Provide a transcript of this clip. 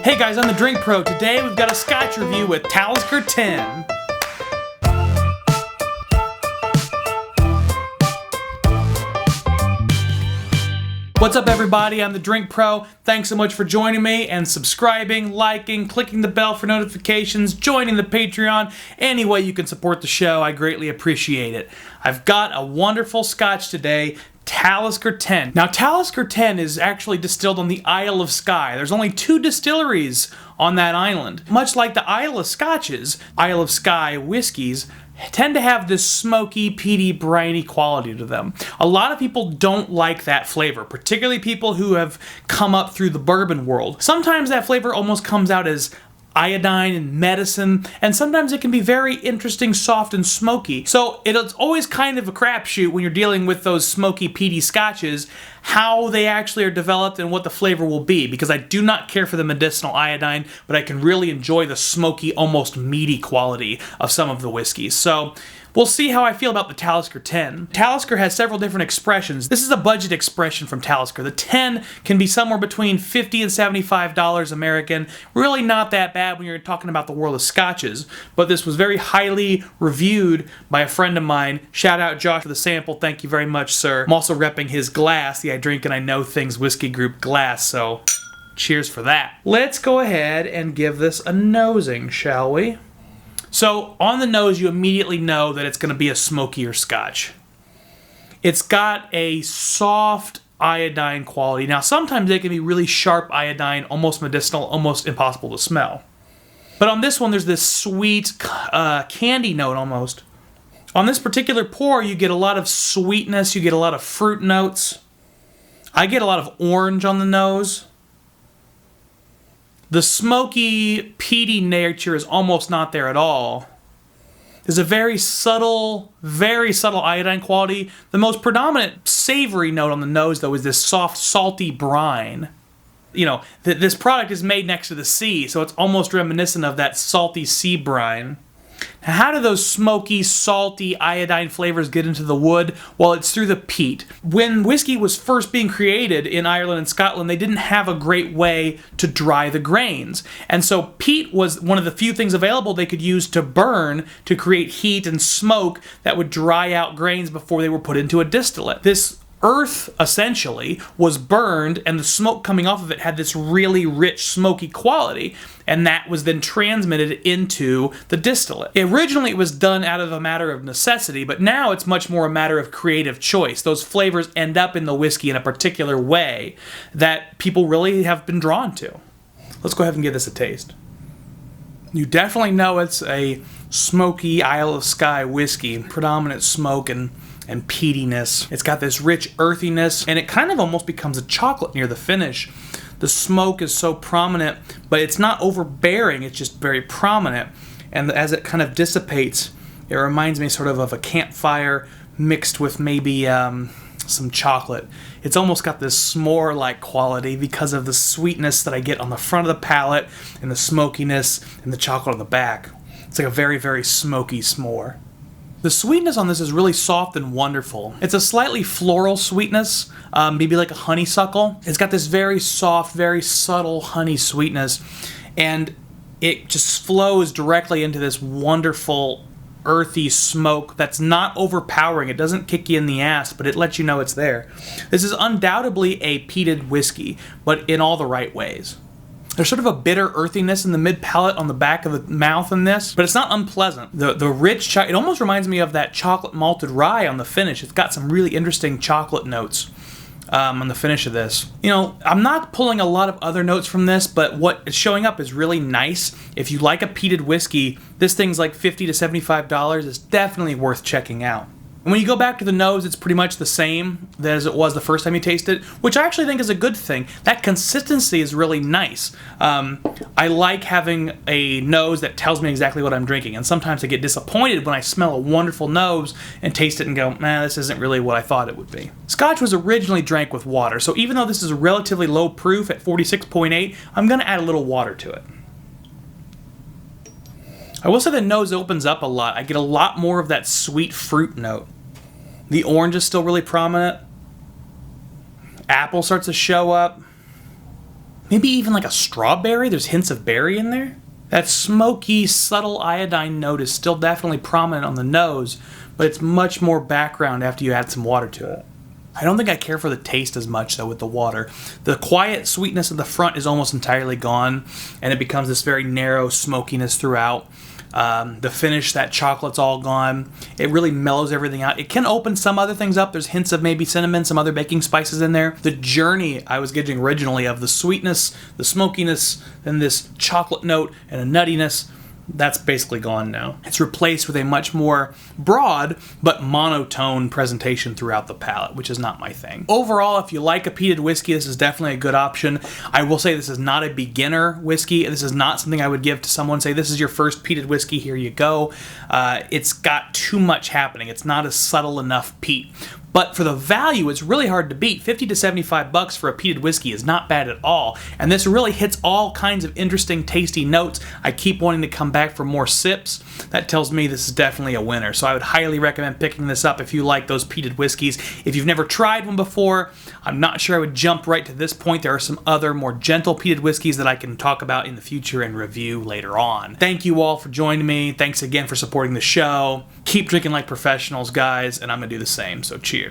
Hey guys, I'm the Drink Pro. Today we've got a Scotch review with Talisker 10. What's up everybody, I'm the Drink Pro. Thanks so much for joining me and subscribing, liking, clicking the bell for notifications, joining the Patreon. Any way you can support the show, I greatly appreciate it. I've got a wonderful Scotch today, Talisker 10. Now Talisker 10 is actually distilled on the Isle of Skye. There's only 2 distilleries on that island. Much like the Isle of Scotches, Isle of Skye whiskeys tend to have this smoky, peaty, briny quality to them. A lot of people don't like that flavor, particularly people who have come up through the bourbon world. Sometimes that flavor almost comes out as iodine and medicine, and sometimes it can be very interesting, soft, and smoky. So it's always kind of a crapshoot when you're dealing with those smoky, peaty scotches, how they actually are developed and what the flavor will be, because I do not care for the medicinal iodine, but I can really enjoy the smoky, almost meaty quality of some of the whiskeys. So we'll see how I feel about the Talisker 10. Talisker has several different expressions. This is a budget expression from Talisker. The 10 can be somewhere between $50 and $75 American. Really not that bad when you're talking about the world of scotches, but this was very highly reviewed by a friend of mine. Shout out Josh for the sample. Thank you very much, sir. I'm also repping his glass, the I Drink and I Know Things Whiskey Group glass, so cheers for that. Let's go ahead and give this a nosing, shall we? So, on the nose, you immediately know that it's going to be a smokier scotch. It's got a soft iodine quality. Now, sometimes they can be really sharp iodine, almost medicinal, almost impossible to smell. But on this one, there's this sweet candy note almost. On this particular pour, you get a lot of sweetness, you get a lot of fruit notes. I get a lot of orange on the nose. The smoky, peaty nature is almost not there at all. There's a very subtle iodine quality. The most predominant savory note on the nose, though, is this soft, salty brine. You know, this product is made next to the sea, so it's almost reminiscent of that salty sea brine. Now, how do those smoky, salty, iodine flavors get into the wood? Well, it's through the peat. When whiskey was first being created in Ireland and Scotland, they didn't have a great way to dry the grains. And so peat was one of the few things available they could use to burn to create heat and smoke that would dry out grains before they were put into a distillate. This earth, essentially, was burned, and the smoke coming off of it had this really rich, smoky quality, and that was then transmitted into the distillate. Originally, it was done out of a matter of necessity, but now it's much more a matter of creative choice. Those flavors end up in the whiskey in a particular way that people really have been drawn to. Let's go ahead and give this a taste. You definitely know it's a smoky Isle of Skye whiskey, predominant smoke and peatiness. It's got this rich earthiness, and it kind of almost becomes a chocolate near the finish. The smoke is so prominent, but it's not overbearing, it's just very prominent. And as it kind of dissipates, it reminds me sort of a campfire mixed with maybe some chocolate. It's almost got this s'more-like quality because of the sweetness that I get on the front of the palate and the smokiness and the chocolate on the back. It's like a very, very smoky s'more. The sweetness on this is really soft and wonderful. It's a slightly floral sweetness, maybe like a honeysuckle. It's got this very soft, very subtle honey sweetness, and it just flows directly into this wonderful, earthy smoke that's not overpowering. It doesn't kick you in the ass, but it lets you know it's there. This is undoubtedly a peated whiskey, but in all the right ways. There's sort of a bitter earthiness in the mid-palate on the back of the mouth in this, but it's not unpleasant. The rich, it almost reminds me of that chocolate malted rye on the finish. It's got some really interesting chocolate notes on the finish of this. You know, I'm not pulling a lot of other notes from this, but what is showing up is really nice. If you like a peated whiskey, this thing's like $50 to $75. It's definitely worth checking out. And when you go back to the nose, it's pretty much the same as it was the first time you tasted it, which I actually think is a good thing. That consistency is really nice. I like having a nose that tells me exactly what I'm drinking, and sometimes I get disappointed when I smell a wonderful nose and taste it and go, man, this isn't really what I thought it would be. Scotch was originally drank with water, so even though this is a relatively low proof at 46.8, I'm going to add a little water to it. I will say the nose opens up a lot. I get a lot more of that sweet fruit note. The orange is still really prominent. Apple starts to show up. Maybe even like a strawberry. There's hints of berry in there. That smoky, subtle iodine note is still definitely prominent on the nose, but it's much more background after you add some water to it. I don't think I care for the taste as much, though, with the water. The quiet sweetness at the front is almost entirely gone, and it becomes this very narrow smokiness throughout. The finish, that chocolate's all gone. It really mellows everything out. It can open some other things up. There's hints of maybe cinnamon, some other baking spices in there. The journey I was getting originally of the sweetness, the smokiness, then this chocolate note and a nuttiness, that's basically gone now. It's replaced with a much more broad but monotone presentation throughout the palate, which is not my thing. Overall, if you like a peated whiskey, this is definitely a good option. I will say this is not a beginner whiskey. This is not something I would give to someone, say this is your first peated whiskey, here you go. It's got too much happening. It's not a subtle enough peat. But for the value, it's really hard to beat. 50 to 75 bucks for a peated whiskey is not bad at all. And this really hits all kinds of interesting, tasty notes. I keep wanting to come back for more sips. That tells me this is definitely a winner. So I would highly recommend picking this up if you like those peated whiskeys. If you've never tried one before, I'm not sure I would jump right to this point. There are some other more gentle peated whiskeys that I can talk about in the future and review later on. Thank you all for joining me. Thanks again for supporting the show. Keep drinking like professionals, guys, and I'm going to do the same. So cheers.